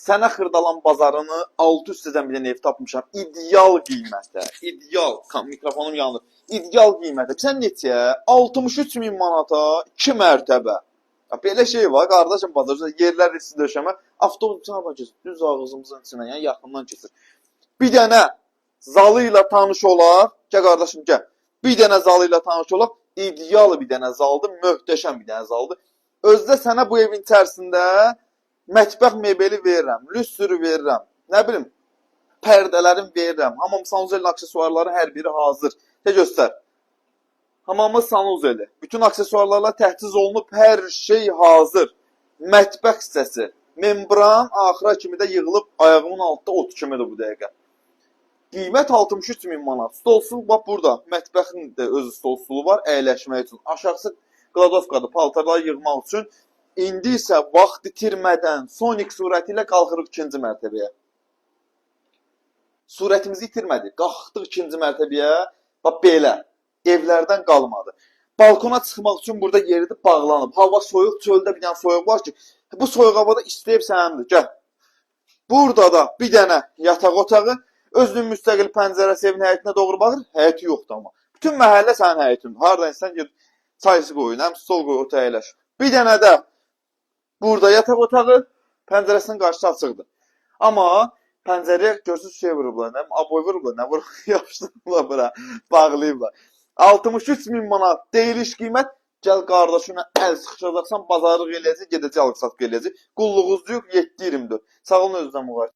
Sənə Xırdalan bazarını alt üstədən bir dənə ev tapmışam. İdeal qiymətə. İdeal. Mikrofonum yandı. İdeal qiymətə. Sən neçə? 63 min manata 2 mərtəbə. Ya, belə şey var, qardaşım bazarda yerlər riski döşəmə. Avtobus içindən keçir. Düz ağzımızın içindən, yəni yaxından keçir. Bir dənə zalı ilə tanış olaq. Gəl qardaşım, gəl. Bir dənə zalı ilə tanış olaq. İdeal bir dənə zaldır, möhtəşəm bir dənə zaldır. Özdə sənə bu evin içərisində mətbəx mebeli verirəm, lüstrü verirəm, nə bilim, pərdələrin verirəm. Hamam sanuzel aksesuarları hər biri hazır. Te göstər. Hamamı sanuzeli. Bütün aksesuarlarla təhciz olunub, hər şey hazır. Mətbəx hissəsi. Membran axıra kimi də yığılıb ayağımın altında ot kimidir bu dəqiqə. Qiymət 63 min manat. Stolsul bax burada. Mətbəxin də öz stolsulu var əyləşmək üçün. Aşağısı qladovkadır, paltarları yığmaq üçün. İndi isə vaxt itirmədən Sonic surəti ilə qalxırıq ikinci mərtəbəyə. Surətimizi itirmədik. Qalxdıq ikinci mərtəbəyə. Bax belə. Evlərdən qalmadı. Balkona çıxmaq üçün burada yeridir bağlanıb. Hava soyuq, çöldə bir dənə soyuq var ki, bu soyuq havada istəyib sənəmdir. Gəl. Burada da bir dənə yataq otağı, özünün müstəqil pəncərəsi evin həyətinə doğru baxır. Həyəti yoxdur amma. Bütün məhəllə sənin həyətin. Hardan sən ged, çaysı qoyun, həm stol qoy, ota əyləş. Bir dənə də burada yataq otağı, pəncərəsinin qarşısı açıqdır. Amma pəncərəyə görsüz şey vurublar, nə? Aboy vurublar, nə vurub? Yapışdırıblar bura, bağlayıblar. 63 min manat deyiliş qiymət. Gəl qardaşına əl sıxışacaqsan, bazarlıq eləyəcək, gedəcək alıq-satıq eləyəcək. Qulluğuz yox, 7-24. Sağ olun, özünüzə müğayət.